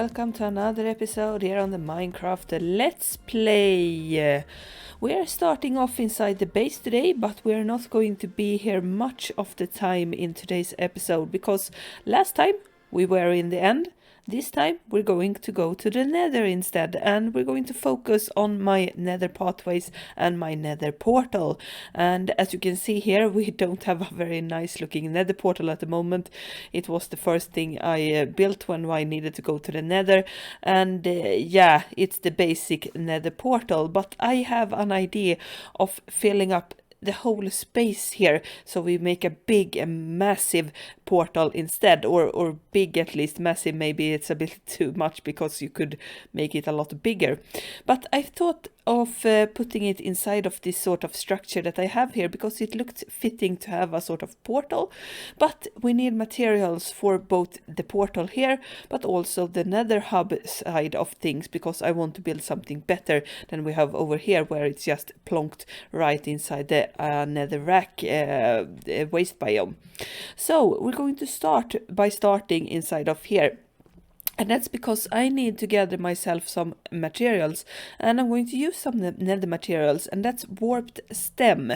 welcome to another episode here on the Minecraft Let's Play. We are starting off inside the base today, but we are not going to be here much of the time in today's episode, because last time we were in the end. This time we're going to go to the Nether instead, and we're going to focus on my Nether pathways and my Nether portal. And as you can see here, we don't have a very nice looking Nether portal at the moment. It was the first thing I built when I needed to go to the Nether, and yeah, it's the basic Nether portal, but I have an idea of filling up the whole space here, so we make a big and massive portal instead, or big at least. Massive, maybe it's a bit too much, because you could make it a lot bigger, but I thought of putting it inside of this sort of structure that I have here, because it looked fitting to have a sort of portal. But we need materials for both the portal here, but also the Nether hub side of things, because I want to build something better than we have over here, where it's just plonked right inside the Nether rack waste biome. So we're going to start by starting inside of here. And that's because I need to gather myself some materials, and I'm going to use some nether materials, and that's warped stem,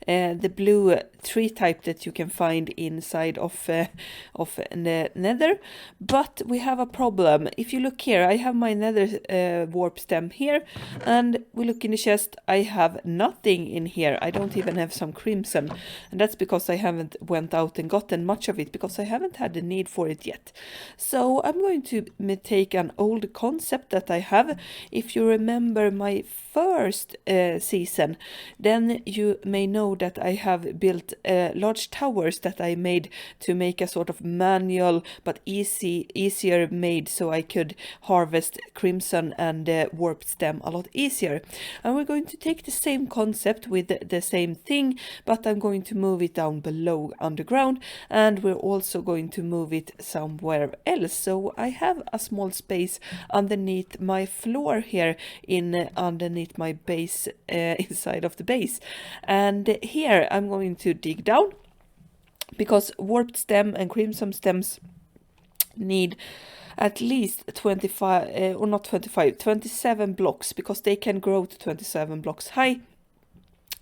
the blue tree type that you can find inside of the nether. But we have a problem. If you look here, I have my nether warp stem here, and we look in the chest, I have nothing in here. I don't even have some crimson, and that's because I haven't went out and gotten much of it, because I haven't had the need for it yet. So I'm going to take an old concept that I have. If you remember my first season, then you may know that I have built large towers that I made to make a sort of manual but easier made, so I could harvest crimson and warped stem a lot easier. And we're going to take the same concept with the same thing, but I'm going to move it down below underground, and we're also going to move it somewhere else. So I have a small space underneath my floor here, underneath my base, inside of the base. And here I'm going to dig down, because warped stem and crimson stems need at least 25 or not 25, 27 blocks, because they can grow to 27 blocks high.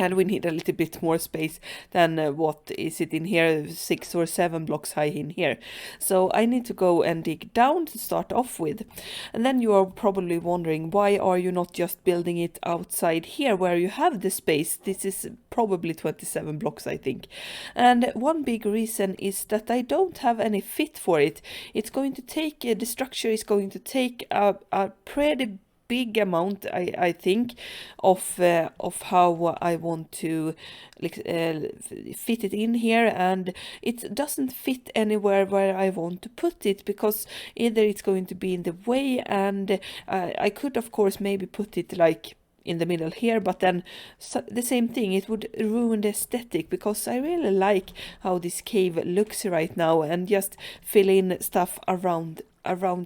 And we need a little bit more space than what is it in here, 6 or 7 blocks high in here. So I need to go and dig down to start off with. And then you are probably wondering, why are you not just building it outside here where you have the space? This is probably 27 blocks, I think. And one big reason is that I don't have any fit for it. It's going to take, the structure is going to take a pretty big amount, I think, of how I want to fit it in here, and it doesn't fit anywhere where I want to put it, because either it's going to be in the way, and I could of course maybe put it like in the middle here, but then the same thing, it would ruin the aesthetic, because I really like how this cave looks right now, and just fill in stuff around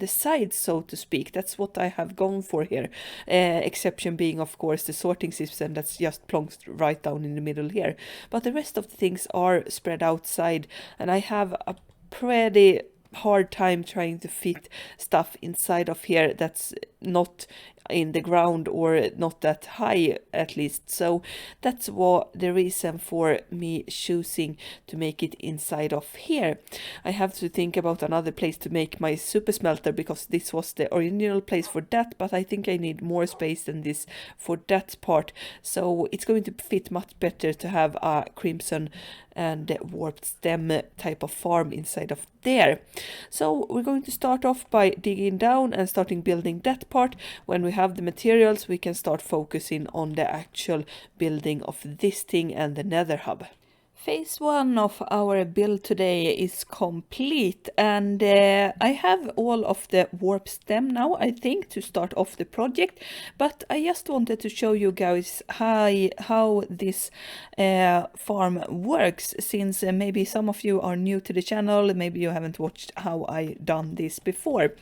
the sides, so to speak. That's what I have gone for here, exception being of course the sorting system that's just plonked right down in the middle here, but the rest of the things are spread outside, and I have a pretty hard time trying to fit stuff inside of here that's not in the ground, or not that high at least. So that's what the reason for me choosing to make it inside of here. I have to think about another place to make my super smelter, because this was the original place for that, but I think I need more space than this for that part. So it's going to fit much better to have a crimson and warped stem type of farm inside of there. So we're going to start off by digging down and starting building that part. When we have the materials, we can start focusing on the actual building of this thing and the Nether hub. Phase 1 of our build today is complete, and I have all of the warp stem now, I think, to start off the project, but I just wanted to show you guys how this farm works, since maybe some of you are new to the channel, maybe you haven't watched how I done this before.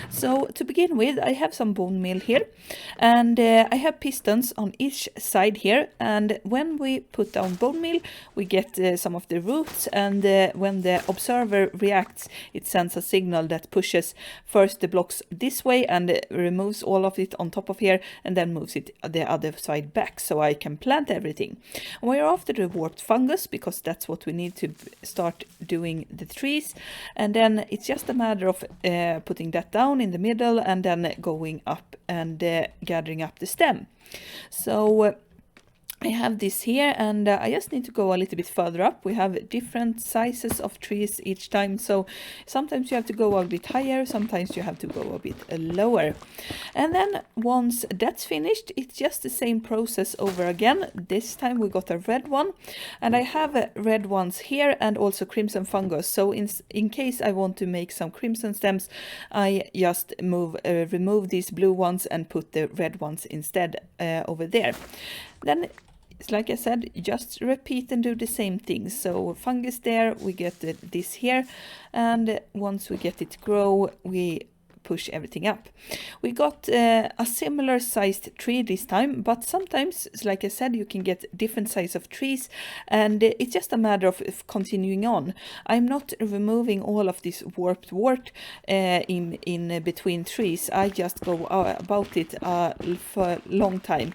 So to begin with, I have some bone meal here, and I have pistons on each side here, and when we put down bone meal, we get get some of the roots, and when the observer reacts, it sends a signal that pushes first the blocks this way and removes all of it on top of here, and then moves it the other side back so I can plant everything. And we're after the warped fungus because that's what we need to start doing the trees, and then it's just a matter of putting that down in the middle and then going up and gathering up the stem. So I have this here, and I just need to go a little bit further up. We have different sizes of trees each time, so sometimes you have to go a bit higher, sometimes you have to go a bit lower. And then once that's finished, it's just the same process over again. This time we got a red one, and I have red ones here and also crimson fungus. So in case I want to make some crimson stems, I just remove these blue ones and put the red ones instead over there. Then, like I said, just repeat and do the same thing. So fungus there, we get this here, and once we get it grow, we push everything up. We got a similar sized tree this time, but sometimes, like I said, you can get different size of trees, and it's just a matter of continuing on. I'm not removing all of this warped wart in between trees. I just go about it for a long time.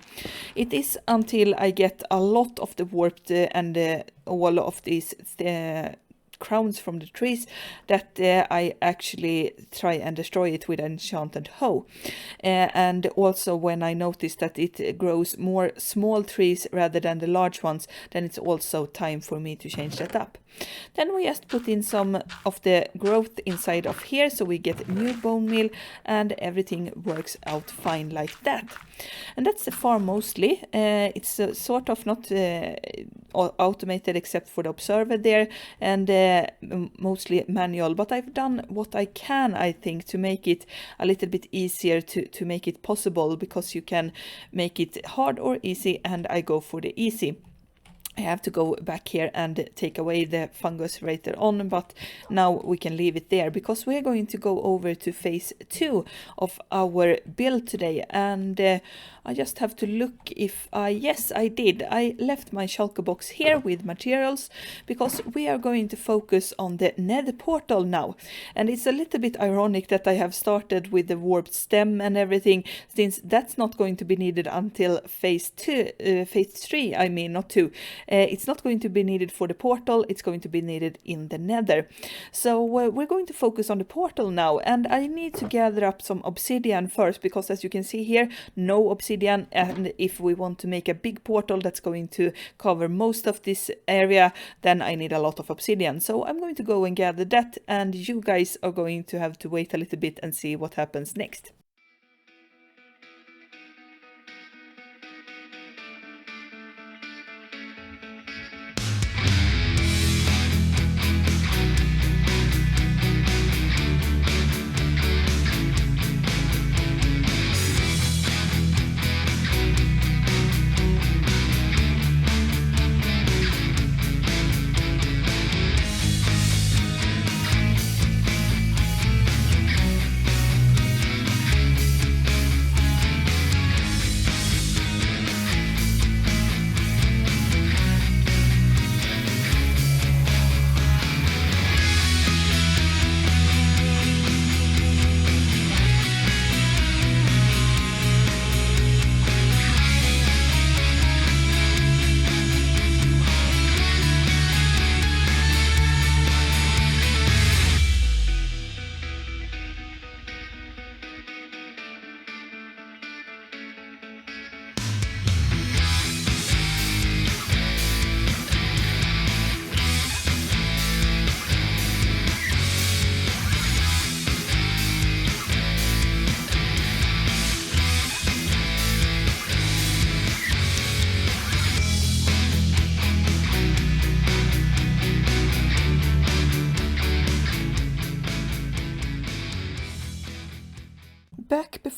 It is until I get a lot of the warped and all of these crowns from the trees that I actually try and destroy it with an enchanted hoe. And also when I notice that it grows more small trees rather than the large ones, then it's also time for me to change that up. Then we just put in some of the growth inside of here, so we get new bone meal and everything works out fine like that. And that's the farm mostly. It's sort of not automated except for the observer there, and mostly manual, but I've done what I can, I think, to make it a little bit easier to make it possible, because you can make it hard or easy, and I go for the easy. I have to go back here and take away the fungus later on, but now we can leave it there because we're going to go over to phase 2 of our build today. And I just have to look if yes, I did. I left my shulker box here with materials because we are going to focus on the Nether portal now. And it's a little bit ironic that I have started with the warped stem and everything, since that's not going to be needed until phase 3, I mean, not 2. It's not going to be needed for the portal, it's going to be needed in the Nether. So we're going to focus on the portal now, and I need to gather up some obsidian first, because as you can see here, no obsidian, and if we want to make a big portal that's going to cover most of this area, then I need a lot of obsidian. So I'm going to go and gather that, and you guys are going to have to wait a little bit and see what happens next.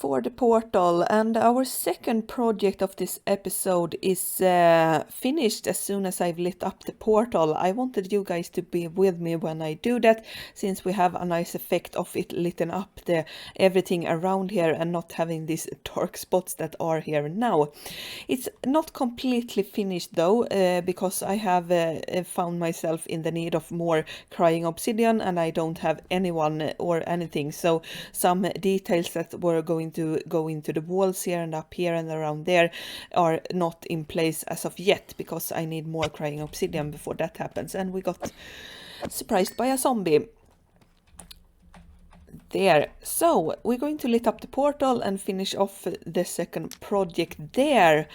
for the portal, and our second project of this episode is finished as soon as I've lit up the portal. I wanted you guys to be with me when I do that, since we have a nice effect of it lighting up the everything around here and not having these dark spots that are here now. It's not completely finished though, because I have found myself in the need of more crying obsidian, and I don't have anyone or anything, so some details that were going to go into the walls here and up here and around there are not in place as of yet, because I need more crying obsidian before that happens. And we got surprised by a zombie there. So we're going to lit up the portal and finish off the second project there.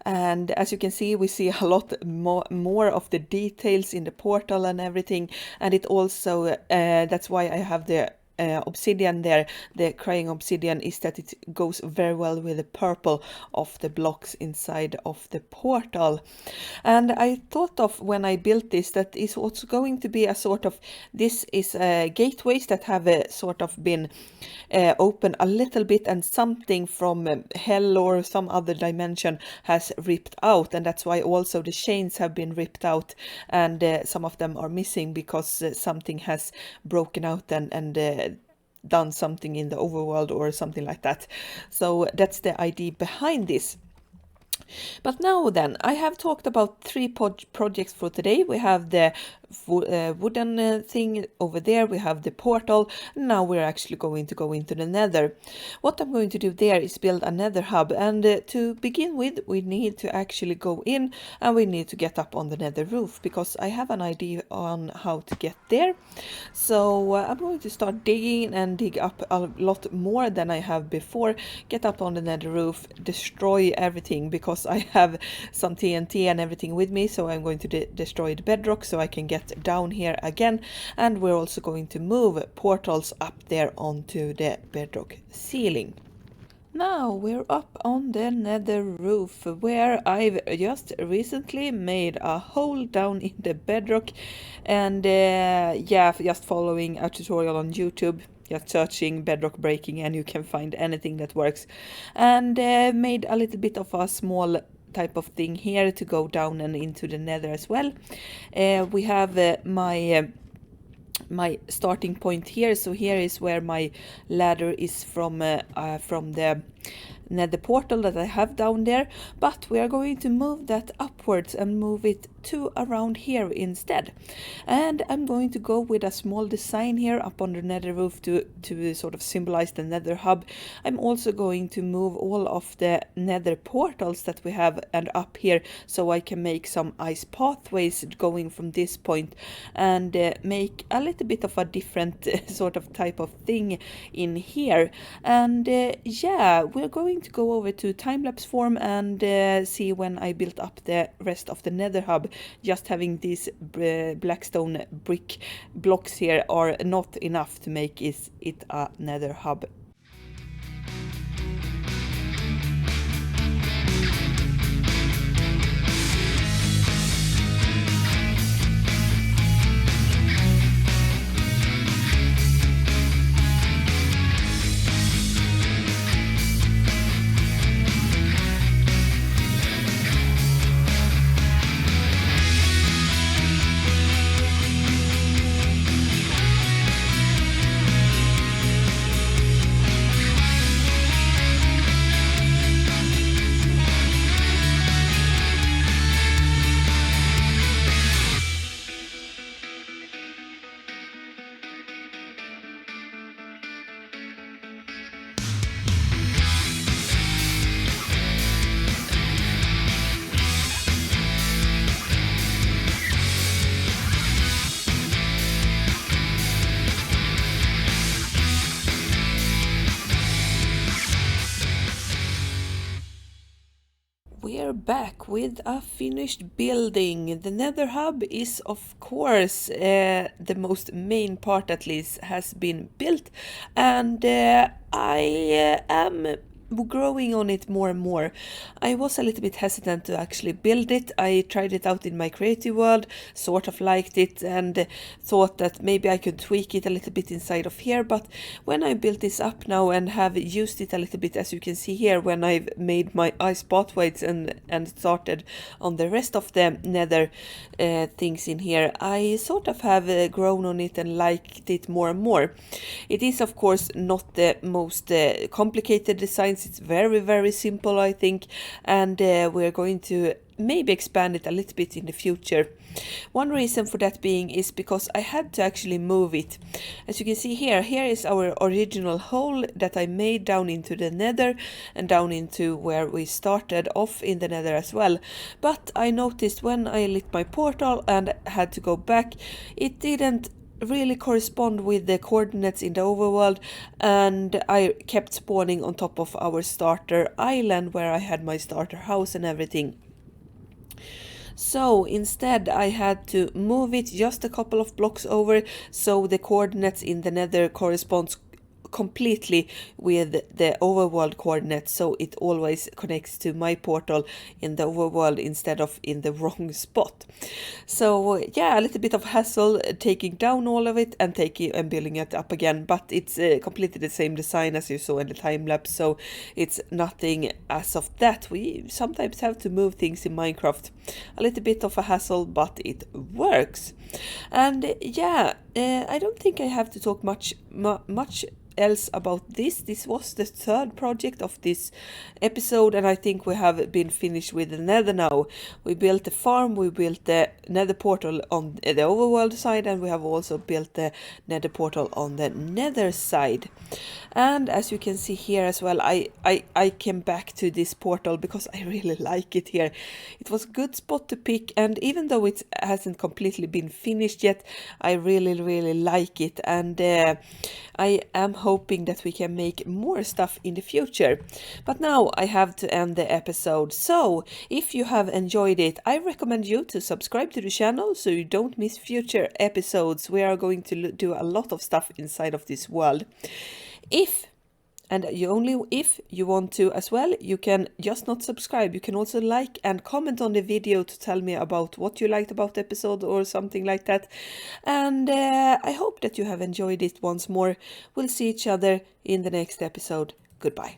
And as you can see, we see a lot more of the details in the portal and everything. And it also, that's why I have the obsidian there, the crying obsidian, is that it goes very well with the purple of the blocks inside of the portal. And I thought of, when I built this, that is what's going to be a sort of, this is gateways that have sort of been open a little bit, and something from hell or some other dimension has ripped out, and that's why also the chains have been ripped out, and some of them are missing because something has broken out and done something in the overworld or something like that. So that's the idea behind this. But now then, I have talked about three projects for today. We have the wooden thing over there, we have the portal. Now we're actually going to go into the nether. What I'm going to do there is build a nether hub, and to begin with we need to actually go in and we need to get up on the nether roof, because I have an idea on how to get there. So I'm going to start digging and dig up a lot more than I have before, get up on the nether roof, destroy everything, because I have some TNT and everything with me. So I'm going to destroy the bedrock so I can get down here again, and we're also going to move portals up there onto the bedrock ceiling. Now we're up on the nether roof, where I've just recently made a hole down in the bedrock, and yeah, just following a tutorial on YouTube, just searching bedrock breaking, and you can find anything that works, and made a little bit of a small type of thing here to go down and into the nether as well. We have my starting point here, so here is where my ladder is from the nether portal that I have down there, but we are going to move that upwards and move it to around here instead. And I'm going to go with a small design here up on the nether roof to sort of symbolize the nether hub. I'm also going to move all of the nether portals that we have and up here, so I can make some ice pathways going from this point, and make a little bit of a different sort of type of thing in here. And yeah, we're going to go over to time-lapse form and see when I built up the rest of the nether hub. Just having these blackstone brick blocks here are not enough to make it a nether hub. We're back with a finished building. The nether hub is, of course, the most main part at least has been built, and I am growing on it more and more. I was a little bit hesitant to actually build it. I tried it out in my creative world, sort of liked it, and thought that maybe I could tweak it a little bit inside of here. But when I built this up now and have used it a little bit, as you can see here, when I've made my ice pathways and started on the rest of the nether things in here, I sort of have grown on it and liked it more and more. It is of course not the most complicated designs. It's very, very simple, I think, and we're going to maybe expand it a little bit in the future. One reason for that being is because I had to actually move it. As you can see here is our original hole that I made down into the nether and down into where we started off in the nether as well. But I noticed when I lit my portal and had to go back, it didn't really correspond with the coordinates in the overworld, and I kept spawning on top of our starter island where I had my starter house and everything. So instead I had to move it just a couple of blocks over so the coordinates in the nether corresponds completely with the overworld coordinates, so it always connects to my portal in the overworld instead of in the wrong spot. So yeah, a little bit of hassle taking down all of it and building it up again, but it's completely the same design as you saw in the time lapse, so it's nothing as of that. We sometimes have to move things in Minecraft, a little bit of a hassle, but it works. And yeah, I don't think I have to talk much else about this. This was the third project of this episode, and I think we have been finished with the nether now. We built the farm, we built the nether portal on the overworld side, and we have also built the nether portal on the nether side. And as you can see here as well, I came back to this portal because I really like it here. It was a good spot to pick, and even though it hasn't completely been finished yet, I really like it, and I am hoping that we can make more stuff in the future. But now I have to end the episode. So if you have enjoyed it, I recommend you to subscribe to the channel so you don't miss future episodes. We are going to do a lot of stuff inside of this world. If you want to as well, you can just not subscribe. You can also like and comment on the video to tell me about what you liked about the episode or something like that. And I hope that you have enjoyed it once more. We'll see each other in the next episode. Goodbye.